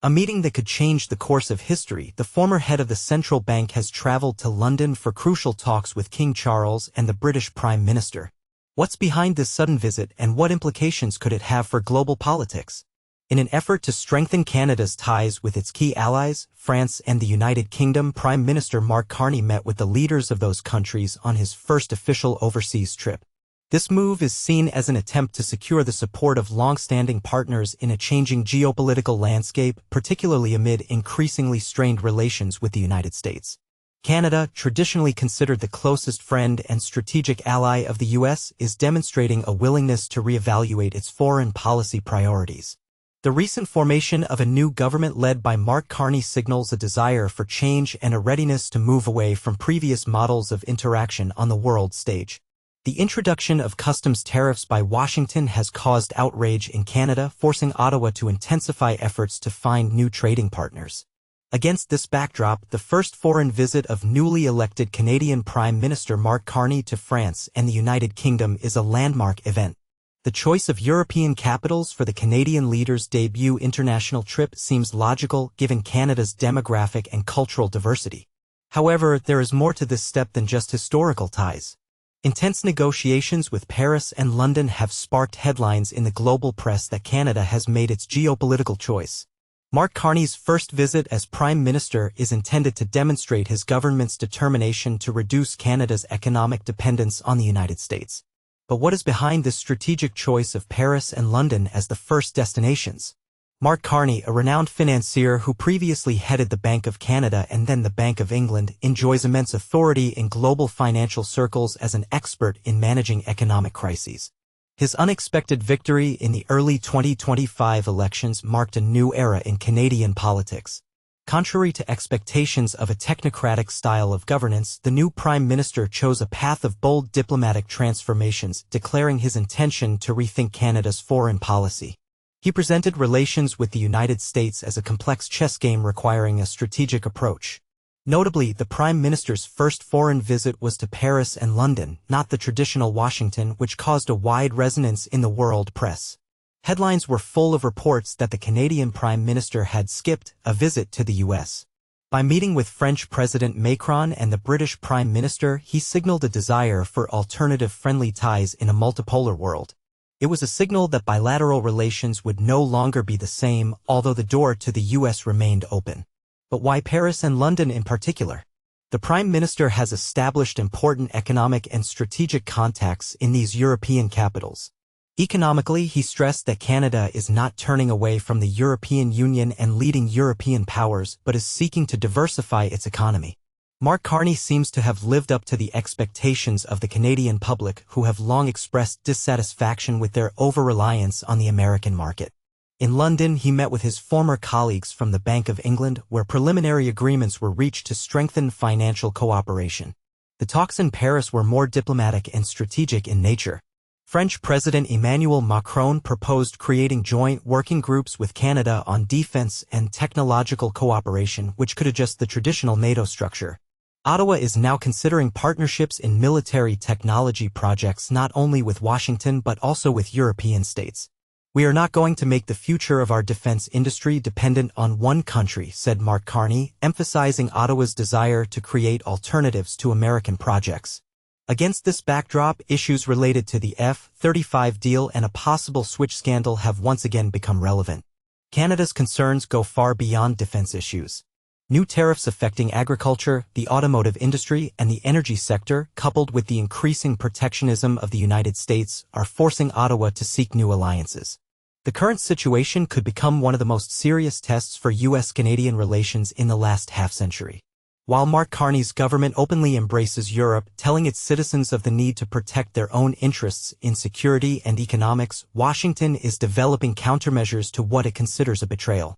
A meeting that could change the course of history. The former head of the central bank has traveled to London for crucial talks with King Charles and the British Prime Minister. What's behind this sudden visit and what implications could it have for global politics? In an effort to strengthen Canada's ties with its key allies, France and the United Kingdom, Prime Minister Mark Carney met with the leaders of those countries on his first official overseas trip. This move is seen as an attempt to secure the support of long-standing partners in a changing geopolitical landscape, particularly amid increasingly strained relations with the United States. Canada, traditionally considered the closest friend and strategic ally of the U.S., is demonstrating a willingness to reevaluate its foreign policy priorities. The recent formation of a new government led by Mark Carney signals a desire for change and a readiness to move away from previous models of interaction on the world stage. The introduction of customs tariffs by Washington has caused outrage in Canada, forcing Ottawa to intensify efforts to find new trading partners. Against this backdrop, the first foreign visit of newly elected Canadian Prime Minister Mark Carney to France and the United Kingdom is a landmark event. The choice of European capitals for the Canadian leader's debut international trip seems logical given Canada's demographic and cultural diversity. However, there is more to this step than just historical ties. Intense negotiations with Paris and London have sparked headlines in the global press that Canada has made its geopolitical choice. Mark Carney's first visit as Prime Minister is intended to demonstrate his government's determination to reduce Canada's economic dependence on the United States. But what is behind this strategic choice of Paris and London as the first destinations? Mark Carney, a renowned financier who previously headed the Bank of Canada and then the Bank of England, enjoys immense authority in global financial circles as an expert in managing economic crises. His unexpected victory in the early 2025 elections marked a new era in Canadian politics. Contrary to expectations of a technocratic style of governance, the new Prime Minister chose a path of bold diplomatic transformations, declaring his intention to rethink Canada's foreign policy. He presented relations with the United States as a complex chess game requiring a strategic approach. Notably, the Prime Minister's first foreign visit was to Paris and London, not the traditional Washington, which caused a wide resonance in the world press. Headlines were full of reports that the Canadian Prime Minister had skipped a visit to the U.S. By meeting with French President Macron and the British Prime Minister, he signaled a desire for alternative-friendly ties in a multipolar world. It was a signal that bilateral relations would no longer be the same, although the door to the U.S. remained open. But why Paris and London in particular? The Prime Minister has established important economic and strategic contacts in these European capitals. Economically, he stressed that Canada is not turning away from the European Union and leading European powers, but is seeking to diversify its economy. Mark Carney seems to have lived up to the expectations of the Canadian public, who have long expressed dissatisfaction with their over-reliance on the American market. In London, he met with his former colleagues from the Bank of England, where preliminary agreements were reached to strengthen financial cooperation. The talks in Paris were more diplomatic and strategic in nature. French President Emmanuel Macron proposed creating joint working groups with Canada on defense and technological cooperation, which could adjust the traditional NATO structure. Ottawa is now considering partnerships in military technology projects not only with Washington but also with European states. "We are not going to make the future of our defense industry dependent on one country," said Mark Carney, emphasizing Ottawa's desire to create alternatives to American projects. Against this backdrop, issues related to the F-35 deal and a possible switch scandal have once again become relevant. Canada's concerns go far beyond defense issues. New tariffs affecting agriculture, the automotive industry, and the energy sector, coupled with the increasing protectionism of the United States, are forcing Ottawa to seek new alliances. The current situation could become one of the most serious tests for U.S.-Canadian relations in the last half-century. While Mark Carney's government openly embraces Europe, telling its citizens of the need to protect their own interests in security and economics, Washington is developing countermeasures to what it considers a betrayal.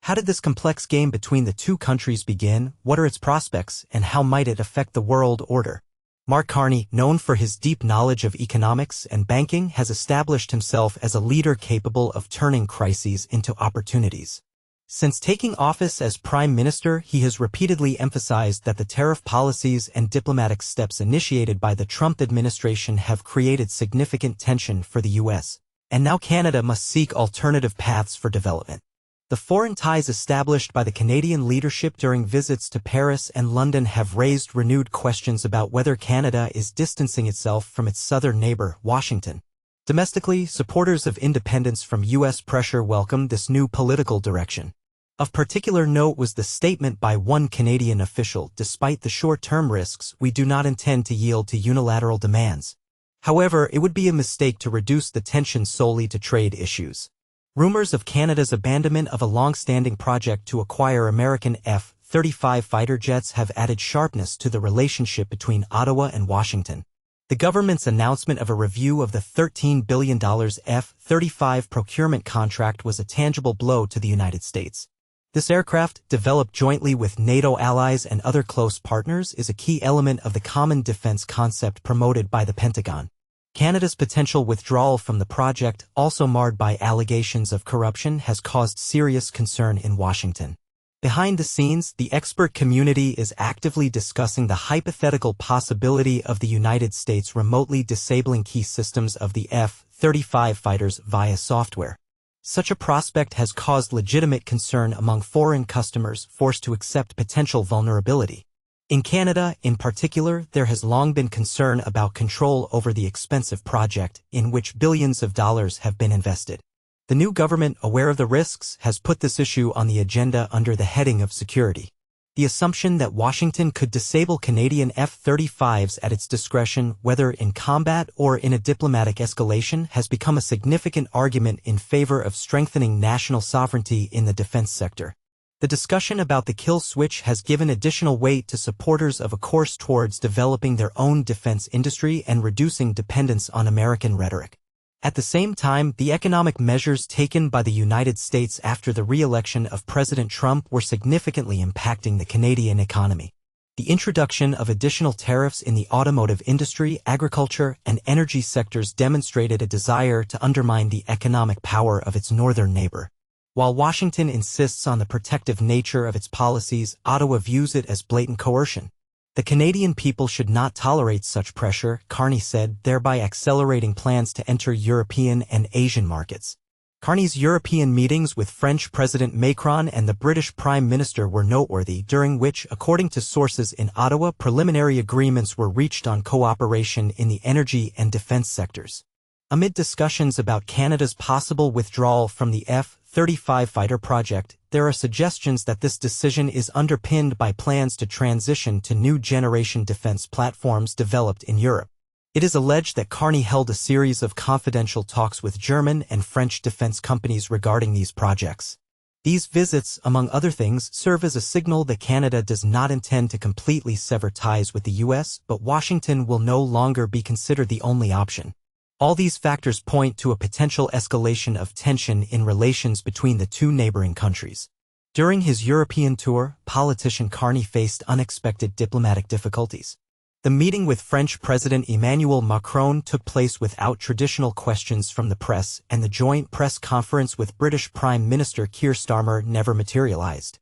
How did this complex game between the two countries begin? What are its prospects, and how might it affect the world order? Mark Carney, known for his deep knowledge of economics and banking, has established himself as a leader capable of turning crises into opportunities. Since taking office as Prime Minister, he has repeatedly emphasized that the tariff policies and diplomatic steps initiated by the Trump administration have created significant tension for the U.S., and now Canada must seek alternative paths for development. The foreign ties established by the Canadian leadership during visits to Paris and London have raised renewed questions about whether Canada is distancing itself from its southern neighbor, Washington. Domestically, supporters of independence from U.S. pressure welcomed this new political direction. Of particular note was the statement by one Canadian official: "Despite the short-term risks, we do not intend to yield to unilateral demands." However, it would be a mistake to reduce the tension solely to trade issues. Rumors of Canada's abandonment of a long-standing project to acquire American F-35 fighter jets have added sharpness to the relationship between Ottawa and Washington. The government's announcement of a review of the $13 billion F-35 procurement contract was a tangible blow to the United States. This aircraft, developed jointly with NATO allies and other close partners, is a key element of the common defense concept promoted by the Pentagon. Canada's potential withdrawal from the project, also marred by allegations of corruption, has caused serious concern in Washington. Behind the scenes, the expert community is actively discussing the hypothetical possibility of the United States remotely disabling key systems of the F-35 fighters via software. Such a prospect has caused legitimate concern among foreign customers forced to accept potential vulnerability. In Canada, in particular, there has long been concern about control over the expensive project, in which billions of dollars have been invested. The new government, aware of the risks, has put this issue on the agenda under the heading of security. The assumption that Washington could disable Canadian F-35s at its discretion, whether in combat or in a diplomatic escalation, has become a significant argument in favor of strengthening national sovereignty in the defense sector. The discussion about the kill switch has given additional weight to supporters of a course towards developing their own defense industry and reducing dependence on American rhetoric. At the same time, the economic measures taken by the United States after the re-election of President Trump were significantly impacting the Canadian economy. The introduction of additional tariffs in the automotive industry, agriculture, and energy sectors demonstrated a desire to undermine the economic power of its northern neighbor. While Washington insists on the protective nature of its policies, Ottawa views it as blatant coercion. The Canadian people should not tolerate such pressure, Carney said, thereby accelerating plans to enter European and Asian markets. Carney's European meetings with French President Macron and the British Prime Minister were noteworthy, during which, according to sources in Ottawa, preliminary agreements were reached on cooperation in the energy and defense sectors. Amid discussions about Canada's possible withdrawal from the F-35 fighter project, there are suggestions that this decision is underpinned by plans to transition to new-generation defense platforms developed in Europe. It is alleged that Carney held a series of confidential talks with German and French defense companies regarding these projects. These visits, among other things, serve as a signal that Canada does not intend to completely sever ties with the U.S., but Washington will no longer be considered the only option. All these factors point to a potential escalation of tension in relations between the two neighboring countries. During his European tour, politician Carney faced unexpected diplomatic difficulties. The meeting with French President Emmanuel Macron took place without traditional questions from the press, and the joint press conference with British Prime Minister Keir Starmer never materialized.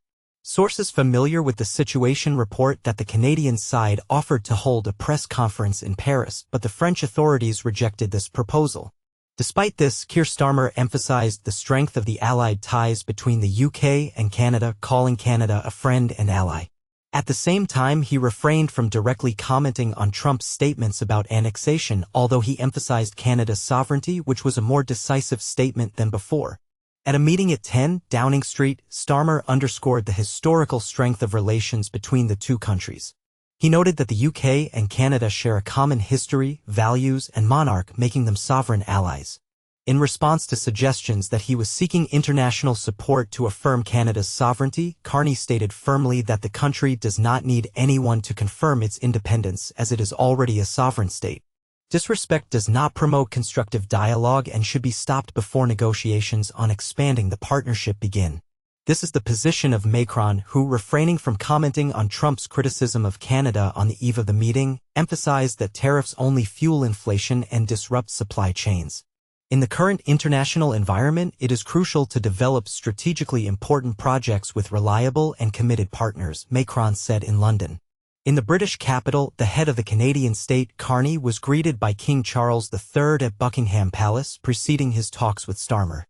Sources familiar with the situation report that the Canadian side offered to hold a press conference in Paris, but the French authorities rejected this proposal. Despite this, Keir Starmer emphasized the strength of the allied ties between the UK and Canada, calling Canada a friend and ally. At the same time, he refrained from directly commenting on Trump's statements about annexation, although he emphasized Canada's sovereignty, which was a more decisive statement than before. At a meeting at 10 Downing Street, Starmer underscored the historical strength of relations between the two countries. He noted that the UK and Canada share a common history, values, and monarch, making them sovereign allies. In response to suggestions that he was seeking international support to affirm Canada's sovereignty, Carney stated firmly that the country does not need anyone to confirm its independence, as it is already a sovereign state. Disrespect does not promote constructive dialogue and should be stopped before negotiations on expanding the partnership begin. This is the position of Macron, who, refraining from commenting on Trump's criticism of Canada on the eve of the meeting, emphasized that tariffs only fuel inflation and disrupt supply chains. In the current international environment, it is crucial to develop strategically important projects with reliable and committed partners, Macron said in London. In the British capital, the head of the Canadian state, Carney, was greeted by King Charles III at Buckingham Palace, preceding his talks with Starmer.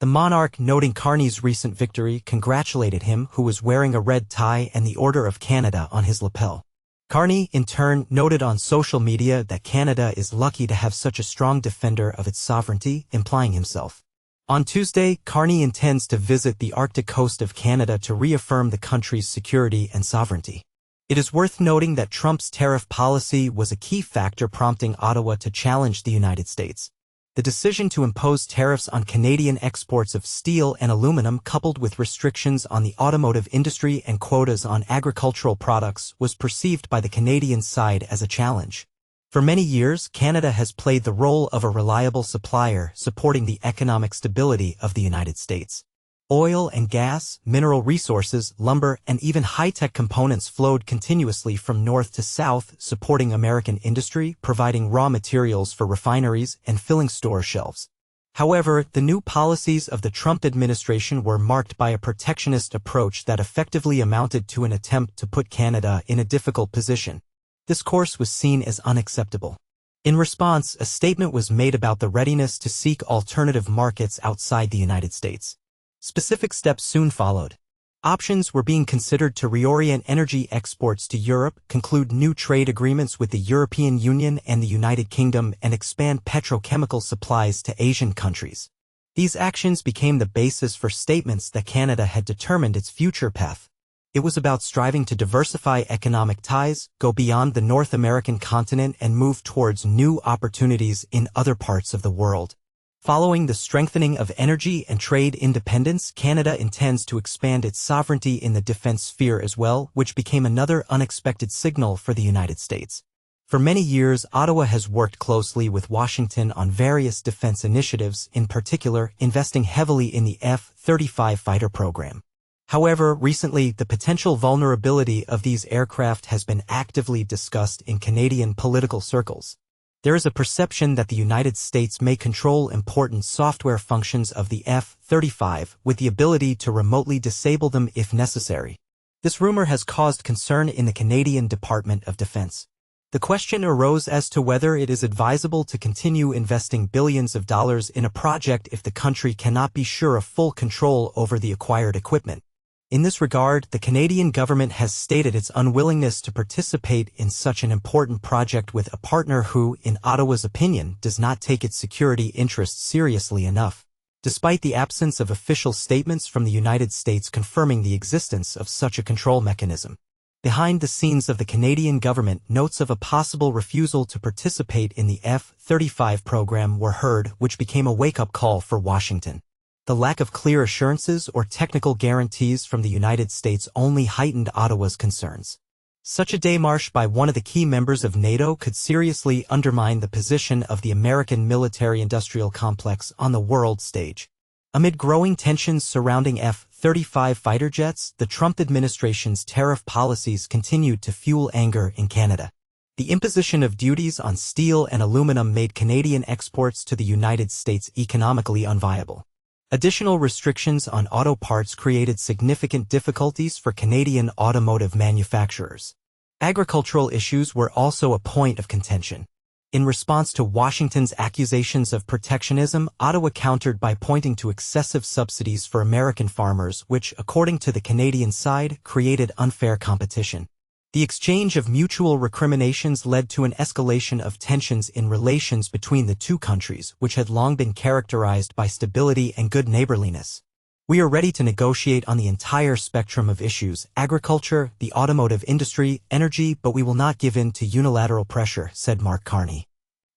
The monarch, noting Carney's recent victory, congratulated him, who was wearing a red tie and the Order of Canada on his lapel. Carney, in turn, noted on social media that Canada is lucky to have such a strong defender of its sovereignty, implying himself. On Tuesday, Carney intends to visit the Arctic coast of Canada to reaffirm the country's security and sovereignty. It is worth noting that Trump's tariff policy was a key factor prompting Ottawa to challenge the United States. The decision to impose tariffs on Canadian exports of steel and aluminum, coupled with restrictions on the automotive industry and quotas on agricultural products, was perceived by the Canadian side as a challenge. For many years, Canada has played the role of a reliable supplier, supporting the economic stability of the United States. Oil and gas, mineral resources, lumber, and even high-tech components flowed continuously from north to south, supporting American industry, providing raw materials for refineries, and filling store shelves. However, the new policies of the Trump administration were marked by a protectionist approach that effectively amounted to an attempt to put Canada in a difficult position. This course was seen as unacceptable. In response, a statement was made about the readiness to seek alternative markets outside the United States. Specific steps soon followed. Options were being considered to reorient energy exports to Europe, conclude new trade agreements with the European Union and the United Kingdom, and expand petrochemical supplies to Asian countries. These actions became the basis for statements that Canada had determined its future path. It was about striving to diversify economic ties, go beyond the North American continent, and move towards new opportunities in other parts of the world. Following the strengthening of energy and trade independence, Canada intends to expand its sovereignty in the defense sphere as well, which became another unexpected signal for the United States. For many years, Ottawa has worked closely with Washington on various defense initiatives, in particular, investing heavily in the F-35 fighter program. However, recently, the potential vulnerability of these aircraft has been actively discussed in Canadian political circles. There is a perception that the United States may control important software functions of the F-35 with the ability to remotely disable them if necessary. This rumor has caused concern in the Canadian Department of Defense. The question arose as to whether it is advisable to continue investing billions of dollars in a project if the country cannot be sure of full control over the acquired equipment. In this regard, the Canadian government has stated its unwillingness to participate in such an important project with a partner who, in Ottawa's opinion, does not take its security interests seriously enough. Despite the absence of official statements from the United States confirming the existence of such a control mechanism, behind the scenes of the Canadian government, notes of a possible refusal to participate in the F-35 program were heard, which became a wake-up call for Washington. The lack of clear assurances or technical guarantees from the United States only heightened Ottawa's concerns. Such a démarche by one of the key members of NATO could seriously undermine the position of the American military-industrial complex on the world stage. Amid growing tensions surrounding F-35 fighter jets, the Trump administration's tariff policies continued to fuel anger in Canada. The imposition of duties on steel and aluminum made Canadian exports to the United States economically unviable. Additional restrictions on auto parts created significant difficulties for Canadian automotive manufacturers. Agricultural issues were also a point of contention. In response to Washington's accusations of protectionism, Ottawa countered by pointing to excessive subsidies for American farmers, which, according to the Canadian side, created unfair competition. The exchange of mutual recriminations led to an escalation of tensions in relations between the two countries, which had long been characterized by stability and good neighborliness. We are ready to negotiate on the entire spectrum of issues: agriculture, the automotive industry, energy, but we will not give in to unilateral pressure, said Mark Carney,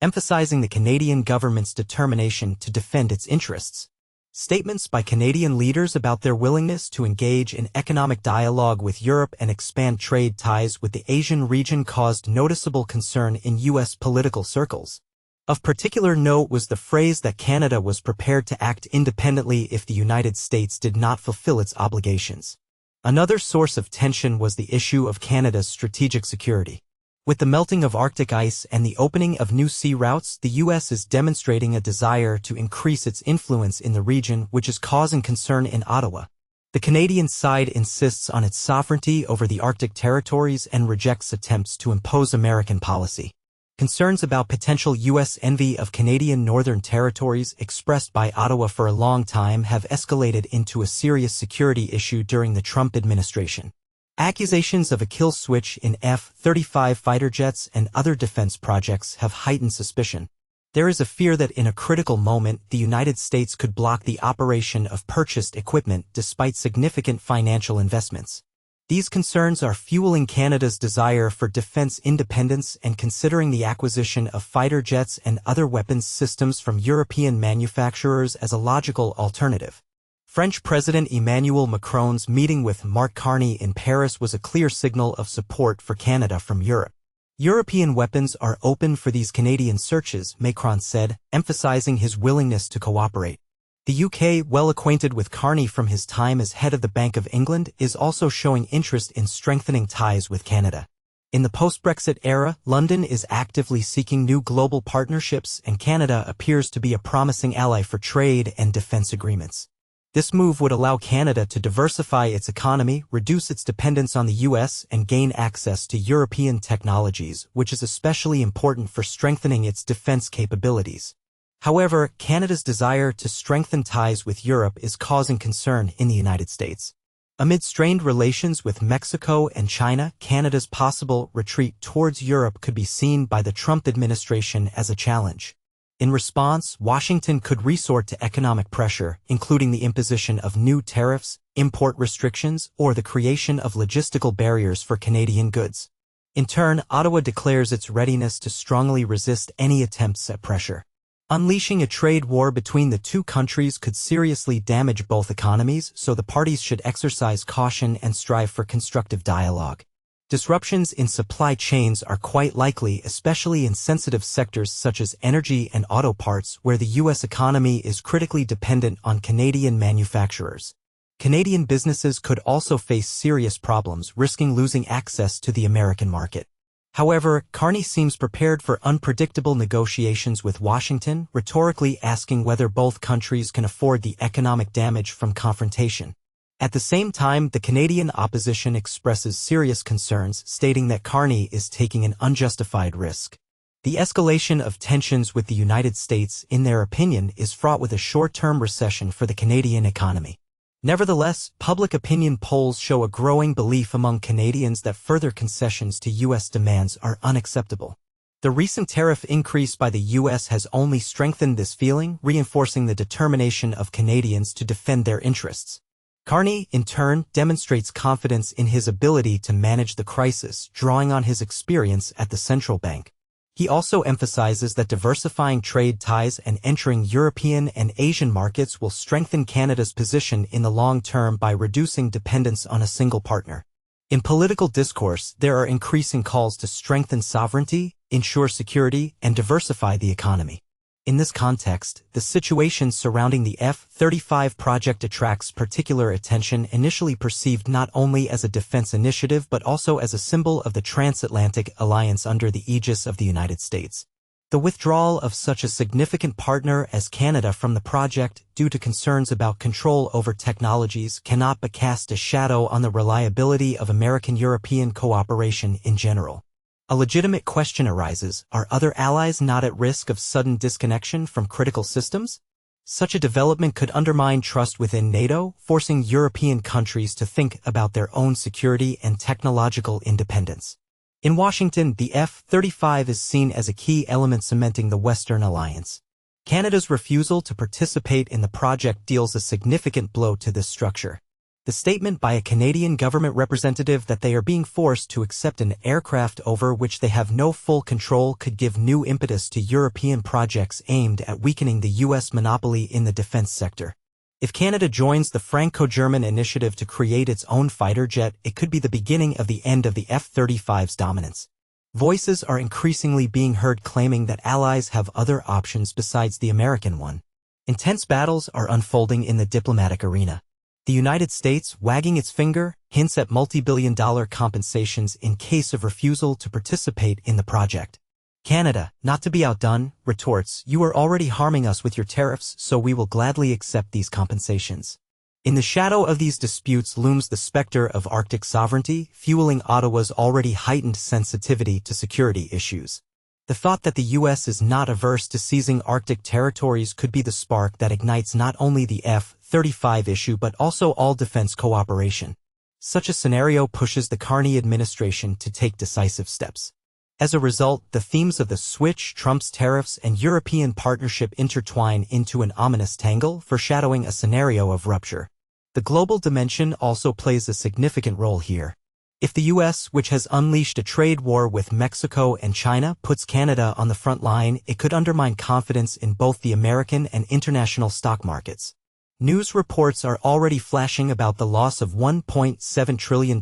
emphasizing the Canadian government's determination to defend its interests. Statements by Canadian leaders about their willingness to engage in economic dialogue with Europe and expand trade ties with the Asian region caused noticeable concern in U.S. political circles. Of particular note was the phrase that Canada was prepared to act independently if the United States did not fulfill its obligations. Another source of tension was the issue of Canada's strategic security. With the melting of Arctic ice and the opening of new sea routes, the U.S. is demonstrating a desire to increase its influence in the region, which is causing concern in Ottawa. The Canadian side insists on its sovereignty over the Arctic territories and rejects attempts to impose American policy. Concerns about potential U.S. envy of Canadian Northern Territories expressed by Ottawa for a long time have escalated into a serious security issue during the Trump administration. Accusations of a kill switch in F-35 fighter jets and other defense projects have heightened suspicion. There is a fear that in a critical moment the United States could block the operation of purchased equipment despite significant financial investments. These concerns are fueling Canada's desire for defense independence and considering the acquisition of fighter jets and other weapons systems from European manufacturers as a logical alternative. French President Emmanuel Macron's meeting with Mark Carney in Paris was a clear signal of support for Canada from Europe. European weapons are open for these Canadian searches, Macron said, emphasizing his willingness to cooperate. The UK, well acquainted with Carney from his time as head of the Bank of England, is also showing interest in strengthening ties with Canada. In the post-Brexit era, London is actively seeking new global partnerships, and Canada appears to be a promising ally for trade and defense agreements. This move would allow Canada to diversify its economy, reduce its dependence on the US, and gain access to European technologies, which is especially important for strengthening its defense capabilities. However, Canada's desire to strengthen ties with Europe is causing concern in the United States. Amid strained relations with Mexico and China, Canada's possible retreat towards Europe could be seen by the Trump administration as a challenge. In response, Washington could resort to economic pressure, including the imposition of new tariffs, import restrictions, or the creation of logistical barriers for Canadian goods. In turn, Ottawa declares its readiness to strongly resist any attempts at pressure. Unleashing a trade war between the two countries could seriously damage both economies, so the parties should exercise caution and strive for constructive dialogue. Disruptions in supply chains are quite likely, especially in sensitive sectors such as energy and auto parts, where the U.S. economy is critically dependent on Canadian manufacturers. Canadian businesses could also face serious problems, risking losing access to the American market. However, Carney seems prepared for unpredictable negotiations with Washington, rhetorically asking whether both countries can afford the economic damage from confrontation. At the same time, the Canadian opposition expresses serious concerns, stating that Carney is taking an unjustified risk. The escalation of tensions with the United States, in their opinion, is fraught with a short-term recession for the Canadian economy. Nevertheless, public opinion polls show a growing belief among Canadians that further concessions to U.S. demands are unacceptable. The recent tariff increase by the U.S. has only strengthened this feeling, reinforcing the determination of Canadians to defend their interests. Carney, in turn, demonstrates confidence in his ability to manage the crisis, drawing on his experience at the central bank. He also emphasizes that diversifying trade ties and entering European and Asian markets will strengthen Canada's position in the long term by reducing dependence on a single partner. In political discourse, there are increasing calls to strengthen sovereignty, ensure security, and diversify the economy. In this context, the situation surrounding the F-35 project attracts particular attention, initially perceived not only as a defense initiative but also as a symbol of the transatlantic alliance under the aegis of the United States. The withdrawal of such a significant partner as Canada from the project, due to concerns about control over technologies, cannot but cast a shadow on the reliability of American-European cooperation in general. A legitimate question arises: are other allies not at risk of sudden disconnection from critical systems? Such a development could undermine trust within NATO, forcing European countries to think about their own security and technological independence. In Washington, the F-35 is seen as a key element cementing the Western alliance. Canada's refusal to participate in the project deals a significant blow to this structure. The statement by a Canadian government representative that they are being forced to accept an aircraft over which they have no full control could give new impetus to European projects aimed at weakening the U.S. monopoly in the defense sector. If Canada joins the Franco-German initiative to create its own fighter jet, it could be the beginning of the end of the F-35's dominance. Voices are increasingly being heard claiming that allies have other options besides the American one. Intense battles are unfolding in the diplomatic arena. The United States, wagging its finger, hints at multi-billion-dollar compensations in case of refusal to participate in the project. Canada, not to be outdone, retorts, "You are already harming us with your tariffs, so we will gladly accept these compensations." In the shadow of these disputes looms the specter of Arctic sovereignty, fueling Ottawa's already heightened sensitivity to security issues. The thought that the U.S. is not averse to seizing Arctic territories could be the spark that ignites not only the F-35 issue but also all defense cooperation. Such a scenario pushes the Carney administration to take decisive steps. As a result, the themes of the switch, Trump's tariffs, and European partnership intertwine into an ominous tangle, foreshadowing a scenario of rupture. The global dimension also plays a significant role here. If the U.S., which has unleashed a trade war with Mexico and China, puts Canada on the front line, it could undermine confidence in both the American and international stock markets. News reports are already flashing about the loss of $1.7 trillion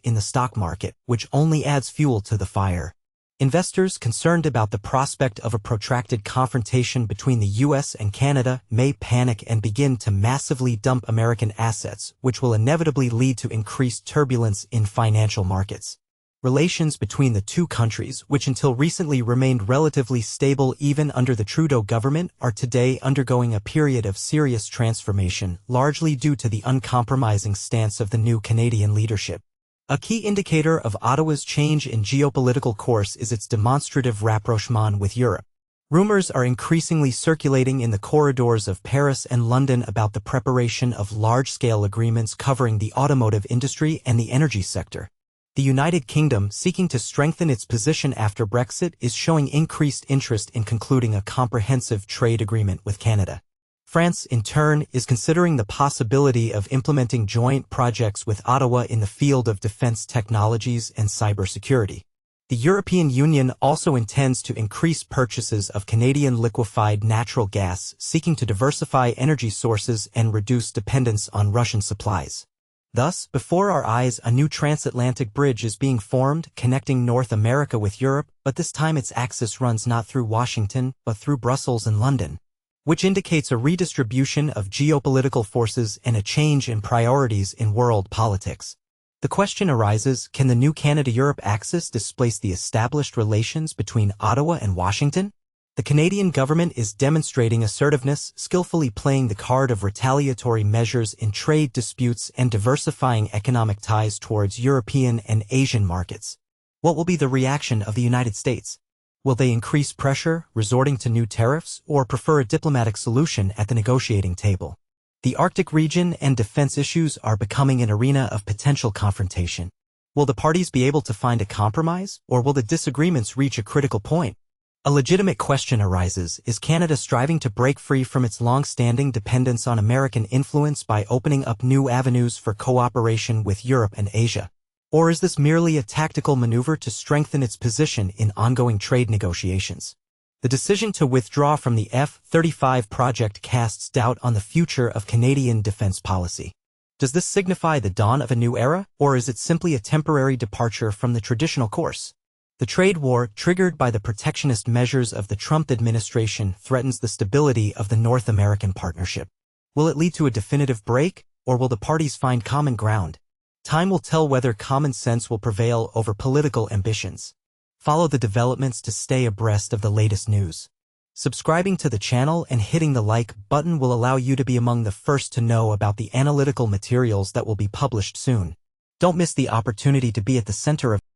in the stock market, which only adds fuel to the fire. Investors concerned about the prospect of a protracted confrontation between the U.S. and Canada may panic and begin to massively dump American assets, which will inevitably lead to increased turbulence in financial markets. Relations between the two countries, which until recently remained relatively stable even under the Trudeau government, are today undergoing a period of serious transformation, largely due to the uncompromising stance of the new Canadian leadership. A key indicator of Ottawa's change in geopolitical course is its demonstrative rapprochement with Europe. Rumors are increasingly circulating in the corridors of Paris and London about the preparation of large-scale agreements covering the automotive industry and the energy sector. The United Kingdom, seeking to strengthen its position after Brexit, is showing increased interest in concluding a comprehensive trade agreement with Canada. France, in turn, is considering the possibility of implementing joint projects with Ottawa in the field of defense technologies and cybersecurity. The European Union also intends to increase purchases of Canadian liquefied natural gas, seeking to diversify energy sources and reduce dependence on Russian supplies. Thus, before our eyes, a new transatlantic bridge is being formed, connecting North America with Europe, but this time its axis runs not through Washington, but through Brussels and London, which indicates a redistribution of geopolitical forces and a change in priorities in world politics. The question arises, can the new Canada-Europe axis displace the established relations between Ottawa and Washington? The Canadian government is demonstrating assertiveness, skillfully playing the card of retaliatory measures in trade disputes and diversifying economic ties towards European and Asian markets. What will be the reaction of the United States? Will they increase pressure, resorting to new tariffs, or prefer a diplomatic solution at the negotiating table? The Arctic region and defense issues are becoming an arena of potential confrontation. Will the parties be able to find a compromise, or will the disagreements reach a critical point? A legitimate question arises, is Canada striving to break free from its long-standing dependence on American influence by opening up new avenues for cooperation with Europe and Asia? Or is this merely a tactical maneuver to strengthen its position in ongoing trade negotiations? The decision to withdraw from the F-35 project casts doubt on the future of Canadian defense policy. Does this signify the dawn of a new era, or is it simply a temporary departure from the traditional course? The trade war, triggered by the protectionist measures of the Trump administration, threatens the stability of the North American partnership. Will it lead to a definitive break, or will the parties find common ground? Time will tell whether common sense will prevail over political ambitions. Follow the developments to stay abreast of the latest news. Subscribing to the channel and hitting the like button will allow you to be among the first to know about the analytical materials that will be published soon. Don't miss the opportunity to be at the center of